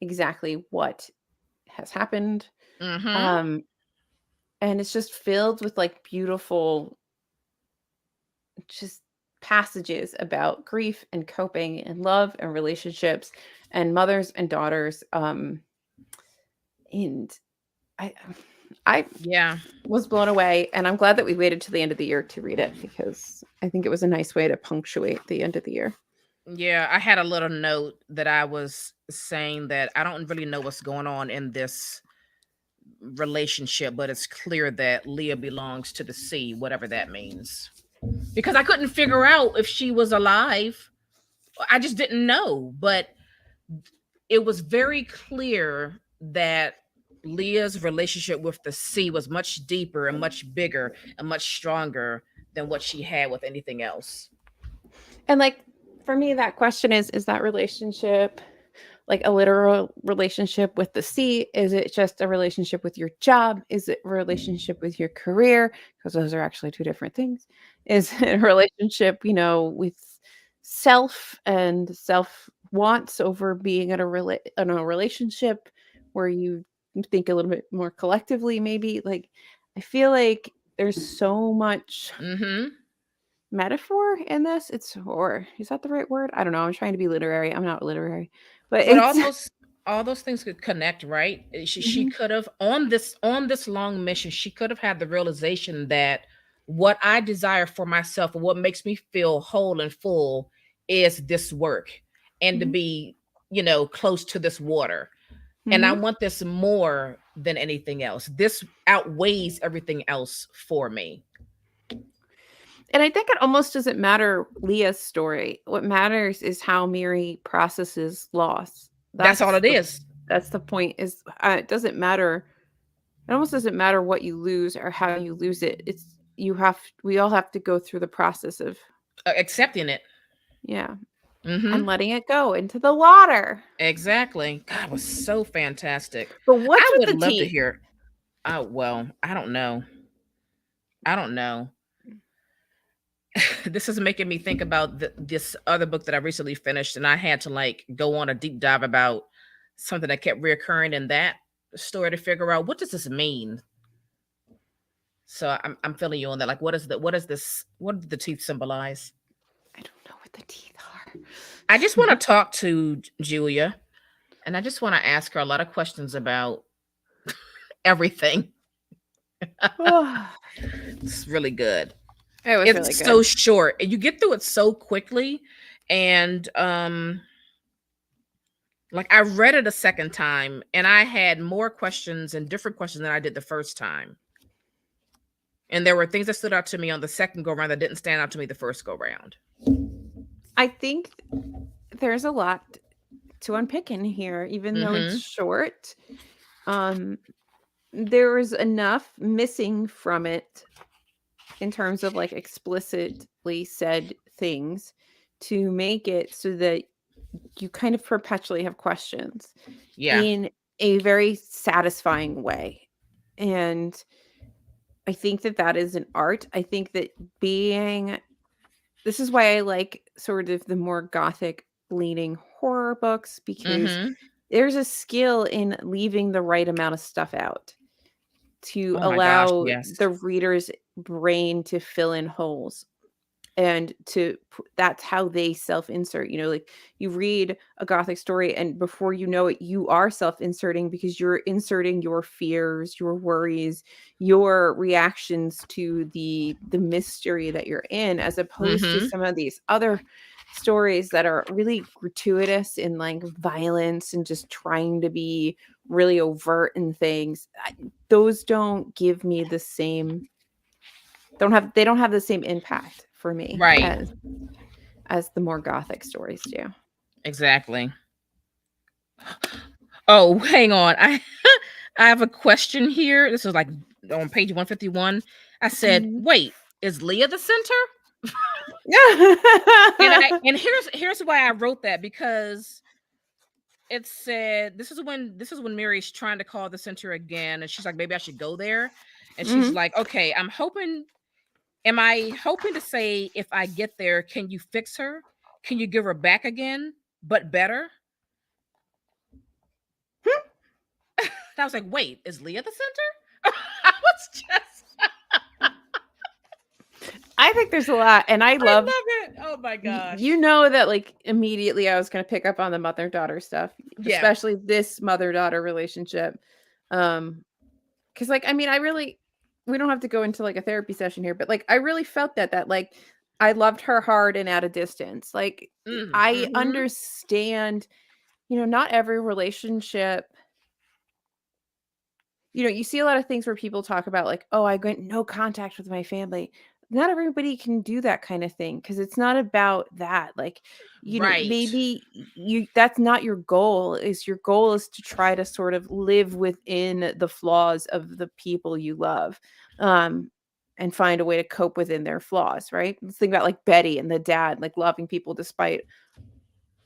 exactly what has happened. Mm-hmm. Um and it's just filled with like beautiful just passages about grief and coping and love and relationships and mothers and daughters and I I Yeah. was blown away and I'm glad that we waited to the end of the year to read it because I think it was a nice way to punctuate the end of the year. Yeah. I had a little note that I was saying that I don't really know what's going on in this relationship, but it's clear that Leah belongs to the sea, whatever that means. Because I couldn't figure out if she was alive. I just didn't know. But it was very clear that Leah's relationship with the sea was much deeper and much bigger and much stronger than what she had with anything else. And like for me that question is that relationship like a literal relationship with the sea? Is it just a relationship with your job? Is it a relationship with your career? Because those are actually two different things. Is it a relationship, with self and self wants over being in a relationship where you think a little bit more collectively, maybe? Like, I feel like there's so much Mm-hmm. metaphor in this. Or is that the right word? I don't know. I'm trying to be literary. I'm not literary, but But it's all those things could connect, right? She Mhm. could have on this long mission, she could have had the realization that what I desire for myself and what makes me feel whole and full is this work and to Mhm. be, close to this water. And I Mhm. want this more than anything else. This outweighs everything else for me. And I think it almost doesn't matter Leah's story. What matters is how Miri processes loss. That's all That's it the is. that's the point. Is it doesn't matter. It almost doesn't matter what you lose or how you lose it. We all have to go through the process of Accepting it. yeah and Mm-hmm. letting it go into the water. Exactly. God, it was so fantastic. But what's I with would the love to teeth? hear. Oh, well, I don't know. I don't know. This is making me think about this other book that I recently finished, and I had to like go on a deep dive about something that kept reoccurring in that story to figure out what does this mean. So I'm feeling you on that. Like, what is this? What do the teeth symbolize? I don't know what the teeth I just are. want to talk to Julia, and I just want to ask her a lot of questions about everything. It's really good. It was really It's so good. short, and you get through it so quickly. And like I read it a second time, and I had more questions and different questions than I did the first time. And there were things that stood out to me on the second go round that didn't stand out to me the first go round. I think there's a lot to unpick in here, even though it's Mm-hmm. short. Um, there was enough missing from it in terms of like explicitly said things to make it so that you kind of perpetually have questions Yeah. in a very satisfying way. And I think that that is an art. I think that being this is why I like sort of the more gothic leaning horror books because Mm-hmm. there's a skill in leaving the right amount of stuff out to Oh my gosh, allow yes. the reader's brain to fill in holes. and that's how they self-insert. Like you read a Gothic story, and before you know it, you are self-inserting because you're inserting your fears, your worries, your reactions to the mystery that you're in, as opposed to some of these other stories that are really gratuitous in like violence and just trying to be really overt in things. Those don't give me the same they don't have the same impact for me Right. as the more Gothic stories do. Exactly. Oh, hang on. I have a question here. This is like on page 151. I said, wait, is Leah the center? And here's why I wrote that, because it said this is when Mary's trying to call the center again, and she's like, maybe I should go there. And she's like, okay, am I hoping to say, if I get there, can you fix her? Can you give her back again, but better? I was like, wait, is Leah the center? I was just I think there's a lot, and I love it. Oh my gosh. That like immediately I was going to pick up on the mother-daughter stuff, especially this mother-daughter relationship. Cuz like we don't have to go into like a therapy session here, but like I really felt that like I loved her hard and at a distance. Like I understand, not every relationship, you see a lot of things where people talk about like, oh, I got no contact with my family. Not everybody can do that kind of thing, because it's not about that. Like, maybe that's not your goal. Your goal is to try to sort of live within the flaws of the people you love, and find a way to cope within their flaws, right? Let's think about like Betty and the dad, like loving people despite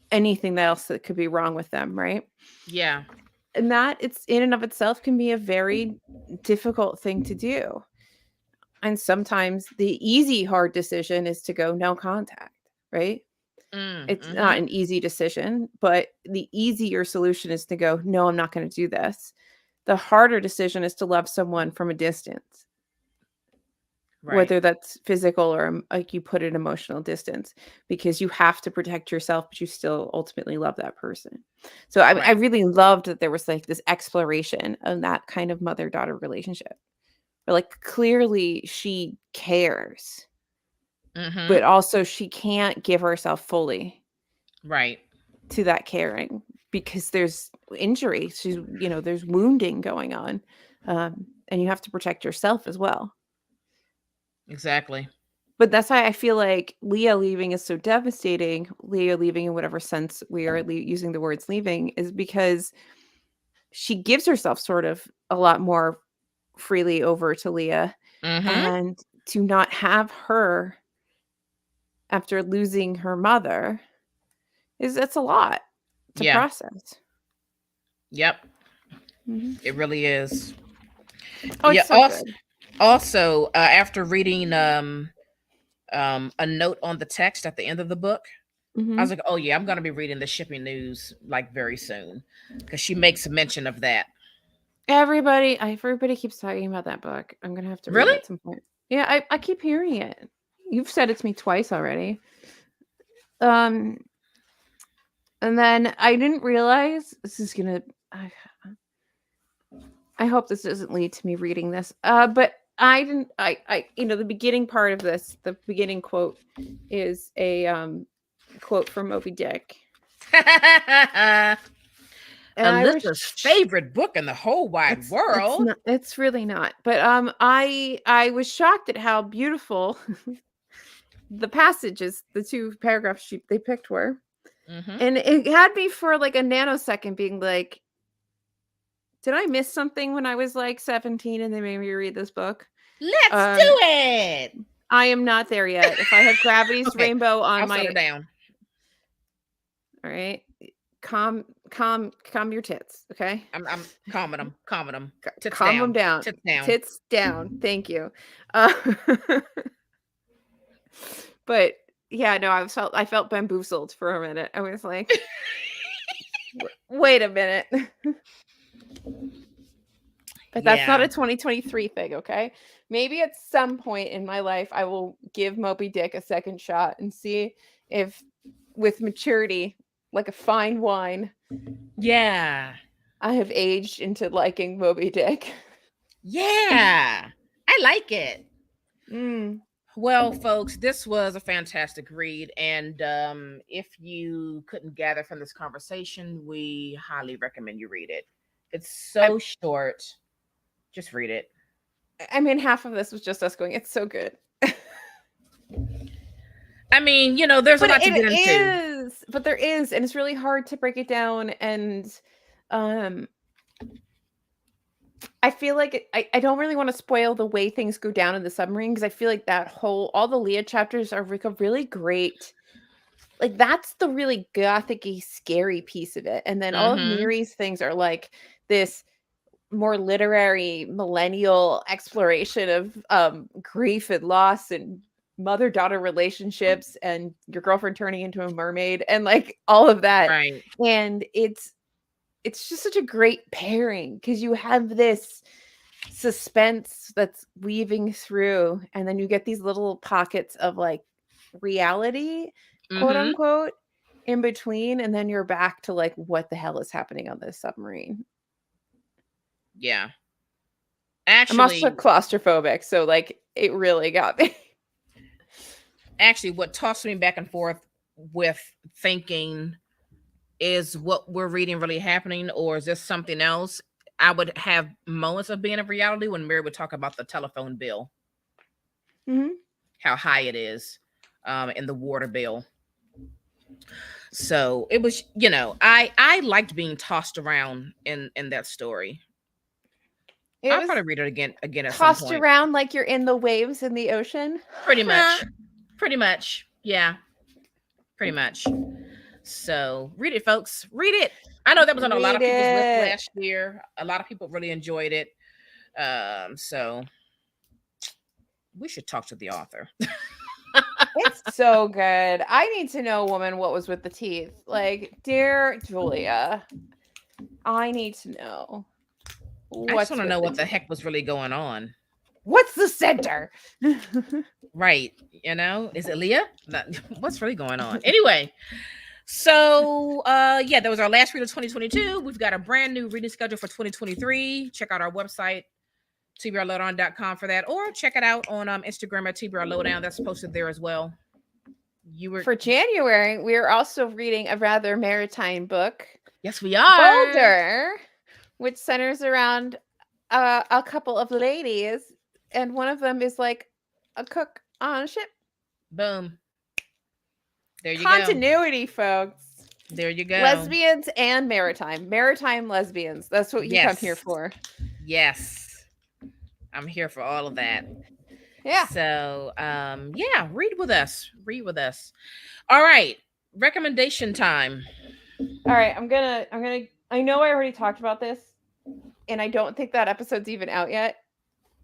anything else that could be wrong with them, right? Yeah. And that it's in and of itself can be a very difficult thing to do. And sometimes the easy, hard decision is to go no contact, right? It's not an easy decision, but the easier solution is to go, no, I'm not going to do this. The harder decision is to love someone from a distance. Right. Whether that's physical or like you put it, emotional distance, because you have to protect yourself, but you still ultimately love that person. So I really loved that there was like this exploration of that kind of mother-daughter relationship. But like clearly she cares, but also she can't give herself fully to that caring, because there's injury. She's, there's wounding going on. And you have to protect yourself as well. Exactly. But that's why I feel like Leah leaving is so devastating. Leah leaving, in whatever sense we are using the words leaving, is because she gives herself sort of a lot more freely over to Leah, and to not have her after losing her mother that's a lot to process. Yep. It really is. Oh, it's so good. Also, after reading a note on the text at the end of the book, I was like, oh yeah, I'm going to be reading the shipping news like very soon, because she makes a mention of that. Everybody keeps talking about that book. I'm going to have to read it at some point. Yeah, I keep hearing it. You've said it to me twice already. And then I didn't realize this is going to, I hope this doesn't lead to me reading this. But I didn't, the beginning part of this, the beginning quote is a quote from Moby Dick. Alyssa's favorite book in the whole wide world. It's really not. But I was shocked at how beautiful the passages, the two paragraphs they picked were. And it had me for like a nanosecond being like, did I miss something when I was like 17 and they made me read this book? Let's do it. I am not there yet. If I have Gravity's Rainbow on I'll settle down. All right. Calm your tits, okay? I'm calming them. Calm them down. Tits down. Thank you. But yeah, no, I felt bamboozled for a minute. I was like, wait a minute. But that's not a 2023 thing, okay? maybe at some point in my life I will give Moby Dick a second shot and see if with maturity, like a fine wine, Yeah. I have aged into liking Moby Dick. Yeah. I like it. Mm. Well, folks, this was a fantastic read. And if you couldn't gather from this conversation, we highly recommend you read it. It's so short. Just read it. I mean, half of this was just us going, it's so good. I mean, there's a lot to get into. But there is, and it's really hard to break it down. And I feel like I don't really want to spoil the way things go down in the submarine, because I feel like all the Leah chapters are like a really great, like that's the really gothic-y, scary piece of it. And then all of Miri's things are like this more literary millennial exploration of grief and loss and mother-daughter relationships and your girlfriend turning into a mermaid and like all of that. Right. And it's just such a great pairing, because you have this suspense that's weaving through, and then you get these little pockets of like reality, quote unquote, in between, and then you're back to like, what the hell is happening on this submarine? Yeah. Actually, I'm also claustrophobic, so like it really got me. Actually, what tossed me back and forth with thinking, is what we're reading really happening, or is this something else? I would have moments of being in reality when Mary would talk about the telephone bill, how high it is, and the water bill. So it was, I liked being tossed around in that story. I'll probably read it again at some point. Tossed around like you're in the waves in the ocean. Pretty much. Yeah. Pretty much. So read it, folks. Read it. I know that was on a lot of people's list last year. A lot of people really enjoyed it. So we should talk to the author. It's so good. I need to know, woman, what was with the teeth. Like, dear Julia, I need to know. I just want to know what the heck was really going on. What's the center? Right. Is it Leah? What's really going on? Anyway, so that was our last read of 2022. We've got a brand new reading schedule for 2023. Check out our website, tbrlowdown.com, for that, or check it out on Instagram at TBR Lowdown. That's posted there as well. For January, we are also reading a rather maritime book. Yes, we are. Boulder, which centers around a couple of ladies, and one of them is like a cook on a ship. Boom. There you go. Continuity, folks. There you go. Lesbians and maritime lesbians. That's what you come here for. Yes, I'm here for all of that. Yeah. So read with us. All right, recommendation time. All right, I'm gonna I know I already talked about this, and I don't think that episode's even out yet.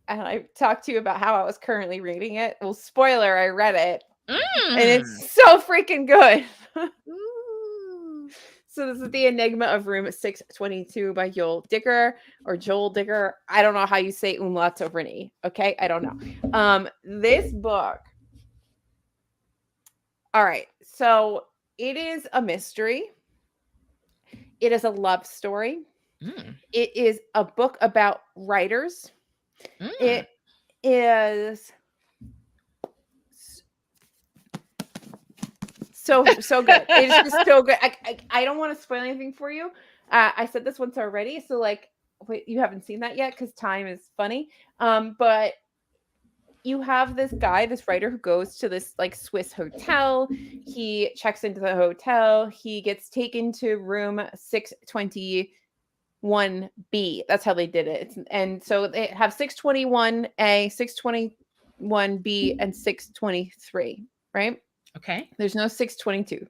And I talked to you about how I was currently reading it. Well, spoiler, I read it. And it's so freaking good. So this is The Enigma of Room 622 by Joel Dicker. I don't know how you say umlauts over an E. Okay, I don't know. This book. All right, so it is a mystery. It is a love story. It is a book about writers. It is so good. It's just so good. I don't want to spoil anything for you. I said this once already, so like, wait, you haven't seen that yet because time is funny. But you have this writer who goes to this like Swiss hotel. He checks into the hotel. He gets taken to room 621B. That's how they did it. And so they have 621A, 621B, and 623, right? Okay. There's no 622.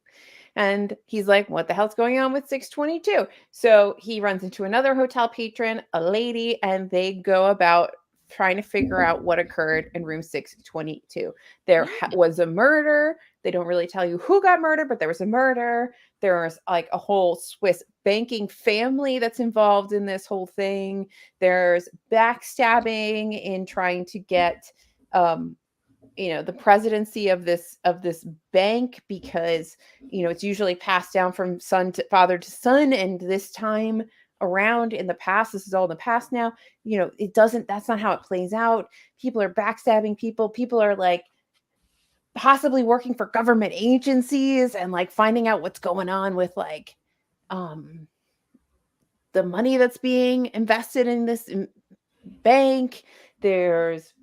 And he's like, what the hell's going on with 622? So he runs into another hotel patron, a lady, and they go about trying to figure out what occurred in room 622. There was a murder. They don't really tell you who got murdered, but there was a murder. There was like a whole Swiss banking family that's involved in this whole thing. There's backstabbing in trying to get the presidency of this bank, because it's usually passed down from father to son, and this time around in the past, this is all in the past now, that's not how it plays out. People are backstabbing people are like possibly working for government agencies and like finding out what's going on with like the money that's being invested in this bank. There's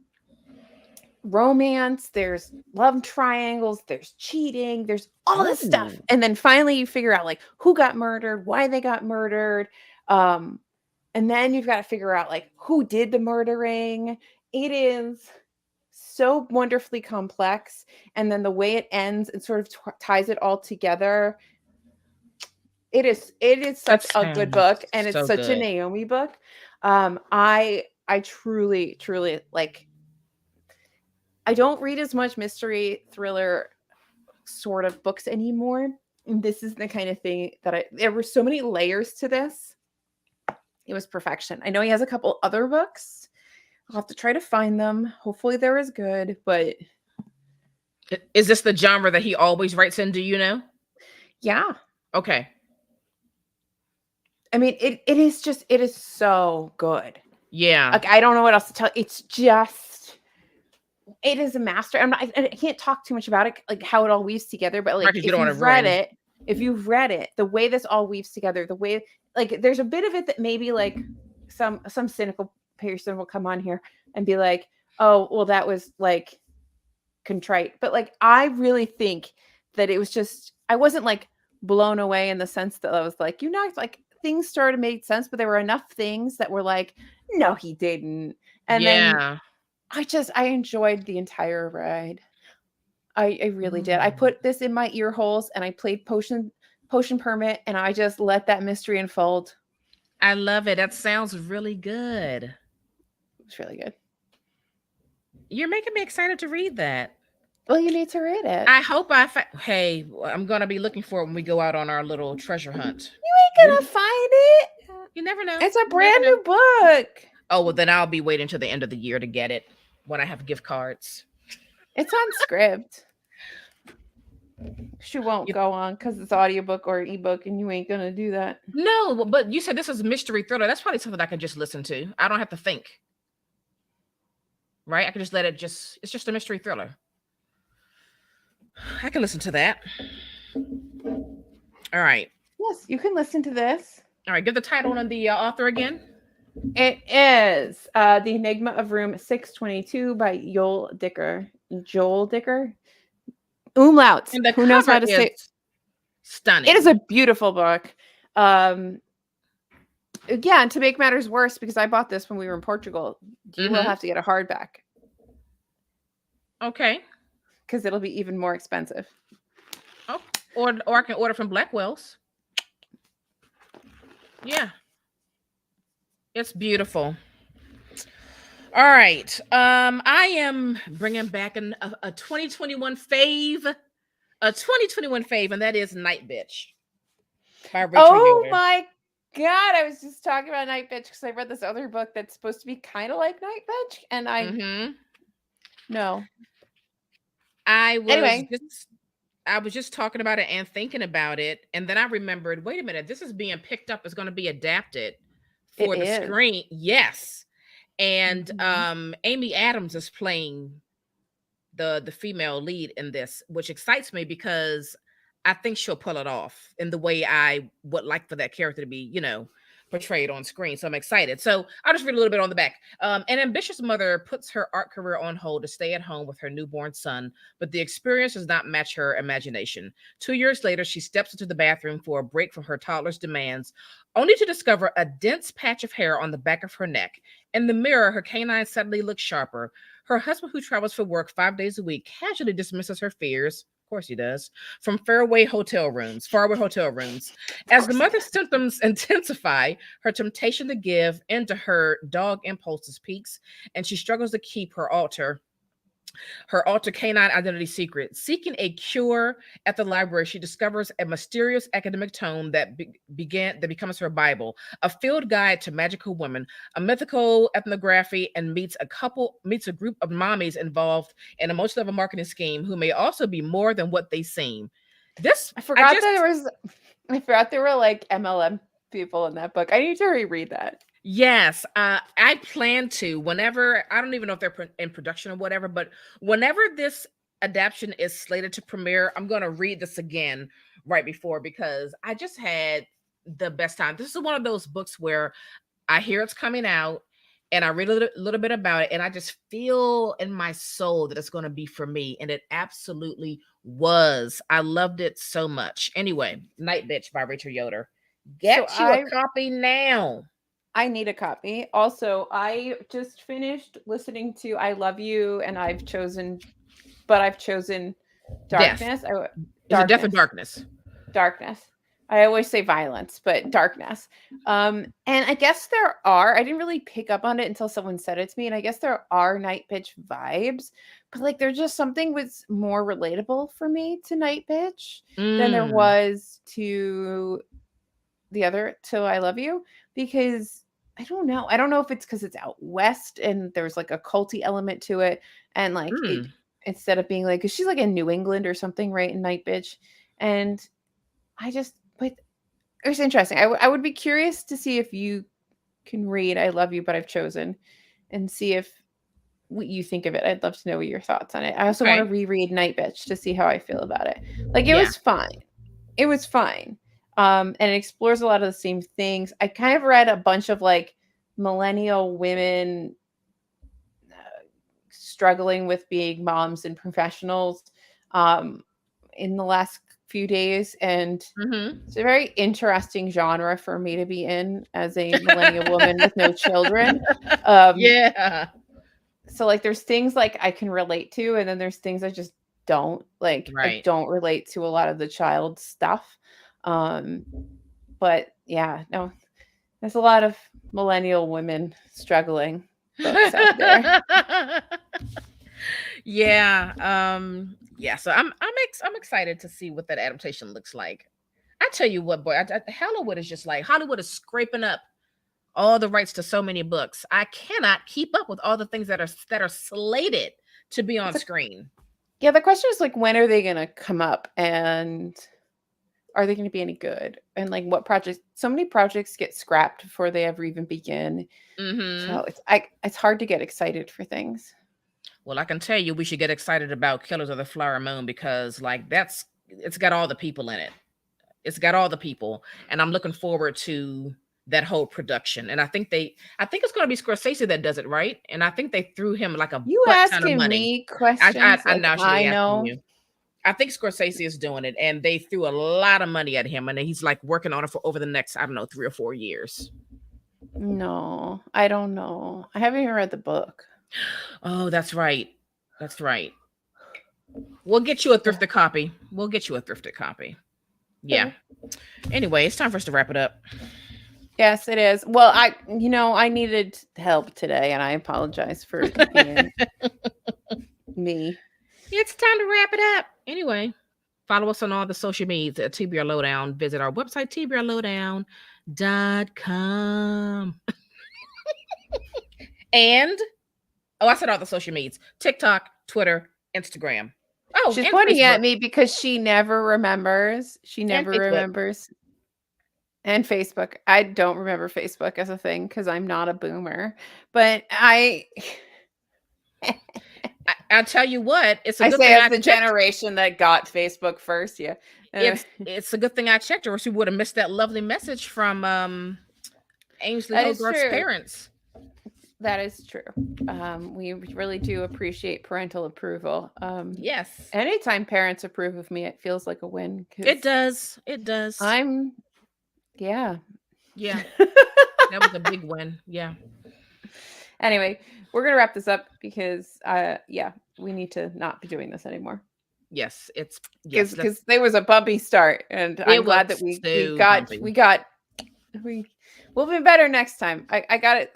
romance, there's love triangles, there's cheating, there's all this stuff. And then finally you figure out like who got murdered, why they got murdered. And then you've got to figure out like who did the murdering. It is so wonderfully complex. And then the way it ends, it sort of ties it all together. It is such a good book, and it's such a Naomi book. I truly like, I don't read as much mystery thriller sort of books anymore. And this is the kind of thing that there were so many layers to this. It was perfection. I know he has a couple other books. I'll have to try to find them. Hopefully they're as good, but. Is this the genre that he always writes in? Do you know? Yeah. Okay. I mean, it is so good. Yeah. Like, I don't know what else to tell. It is a master. I can't talk too much about it, like how it all weaves together, but like if you've read it, the way this all weaves together, the way, like, there's a bit of it that maybe like some cynical person will come on here and be like, oh, well, that was like contrite. But like, I really think that it was just, I wasn't like blown away in the sense that I was like, like things started to make sense, but there were enough things that were like, no, he didn't. And then I enjoyed the entire ride. I really did. I put this in my ear holes and I played Potion Permit, and I just let that mystery unfold. I love it. That sounds really good. It's really good. You're making me excited to read that. Well, you need to read it. I hope hey, I'm going to be looking for it when we go out on our little treasure hunt. You ain't going to find it. You never know. It's a brand new book. Oh, well, then I'll be waiting till the end of the year to get it when I have gift cards. It's on Scribd. She won't go on because it's audiobook or ebook, and you ain't going to do that. No, but you said this is a mystery thriller. That's probably something I can just listen to. I don't have to think. Right? I can just let it it's just a mystery thriller. I can listen to that. All right. Yes, you can listen to this. All right. Give the title and the author again. It is The Enigma of Room 622 by Joel Dicker. Umlauts. And the Who knows how to say? Stunning. It is a beautiful book. Yeah, and to make matters worse, because I bought this when we were in Portugal, you will have to get a hardback. Okay. Because it'll be even more expensive. Oh, or I can order from Blackwell's. Yeah. It's beautiful. All right. I am bringing back a 2021 fave. A 2021 fave, and that is Night Bitch by Richard Yoder. My God, I was just talking about Night Bitch because I read this other book that's supposed to be kind of like Night Bitch, and no. I was just talking about it and thinking about it, and then I remembered, wait a minute, this is being picked up, it's going to be adapted for the screen. Yes. And Amy Adams is playing the female lead in this, which excites me because I think she'll pull it off in the way I would like for that character to be, portrayed on screen. So I'm excited. So I'll just read a little bit on the back. An ambitious mother puts her art career on hold to stay at home with her newborn son, but the experience does not match her imagination. 2 years later, she steps into the bathroom for a break from her toddler's demands, only to discover a dense patch of hair on the back of her neck. In the mirror, her canine suddenly looks sharper. Her husband, who travels for work 5 days a week, casually dismisses her fears, course he does. From faraway hotel rooms. As the mother's symptoms intensify, her temptation to give into her dog impulses peaks, and she struggles to keep her alter canine identity secret. Seeking a cure at the library, she discovers a mysterious academic tome that becomes her Bible, a field guide to magical women, a mythical ethnography, and meets a group of mommies involved in a multi-level marketing scheme who may also be more than what they seem. I forgot there were like MLM people in that book. I need to reread that. Yes, I plan to whenever, I don't even know if they're in production or whatever, but whenever this adaptation is slated to premiere, I'm going to read this again right before, because I just had the best time. This is one of those books where I hear it's coming out and I read a little bit about it, and I just feel in my soul that it's going to be for me. And it absolutely was. I loved it so much. Anyway, Night Bitch by Rachel Yoder. Get a copy now. I need a copy. Also, I just finished listening to I Love You, and I've chosen Darkness. Death. Death and Darkness. Darkness. I always say violence, but darkness. And I guess I didn't really pick up on it until someone said it to me, and I guess there are Night Bitch vibes, but like there's just something was more relatable for me to Night Bitch than there was to the other, to I Love You, because I don't know if it's because it's out west and there's like a culty element to it, and like instead of being like, because she's like in New England or something, right, in Night Bitch, and but it's interesting. I would be curious to see if you can read I Love You, but I've chosen, and see if what you think of it. I'd love to know what your thoughts on it. I also want to reread Night Bitch to see how I feel about it. Like it was fine. It was fine. And it explores a lot of the same things. I kind of read a bunch of like millennial women struggling with being moms and professionals in the last few days, and it's a very interesting genre for me to be in as a millennial woman with no children. So like there's things like I can relate to, and then there's things I just don't like. I don't relate to a lot of the child stuff. But yeah, no, there's a lot of millennial women struggling books out there. So I'm excited to see what that adaptation looks like. I tell you what, boy, Hollywood is just like, Hollywood is scraping up all the rights to so many books. I cannot keep up with all the things that are slated to be on screen. Yeah, the question is like, when are they going to come up, and are they going to be any good? And like what projects? So many projects get scrapped before they ever even begin. So it's hard to get excited for things. Well, I can tell you, we should get excited about Killers of the Flower Moon, because like it's got all the people in it. It's got all the people, and I'm looking forward to that whole production. And I think it's going to be Scorsese that does it, right? And I think they threw him like a asking me questions. I know. You. I think Scorsese is doing it, and they threw a lot of money at him, and he's like working on it for over the next, I don't know, 3 or 4 years. No, I don't know. I haven't even read the book. Oh, that's right. We'll get you a thrifted copy. Yeah. Anyway, it's time for us to wrap it up. Yes, it is. Well, I needed help today, and I apologize for being me. It's time to wrap it up. Anyway, follow us on all the social medias at TBR Lowdown. Visit our website, tbrlowdown.com. And, I said all the social medias: TikTok, Twitter, Instagram. Oh, she's pointing Facebook at me because she never remembers. And Facebook. I don't remember Facebook as a thing because I'm not a boomer. But I'll tell you what, it's a good thing as the generation that got Facebook first. Yeah. It's a good thing I checked, or else we would have missed that lovely message from Ainsley Hogarth's parents. That is true. We really do appreciate parental approval. Yes. Anytime parents approve of me, it feels like a win. It does. Yeah. That was a big win. Yeah. Anyway, we're going to wrap this up because, we need to not be doing this anymore. Yes, it's yes. Because there was a bumpy start, and I'm glad that was we so got bumpy. we'll be better next time. I got it.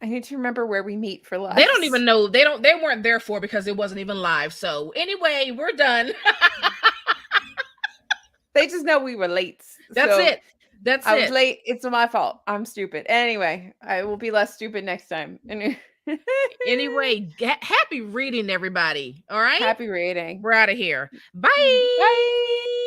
I need to remember where we meet for live. They don't even know. They weren't there for because it wasn't even live. So anyway, we're done. They just know we were late. That's it. That's I was late. It's my fault. I'm stupid. Anyway, I will be less stupid next time. Anyway, happy reading, everybody. All right. Happy reading. We're out of here. Bye. Bye.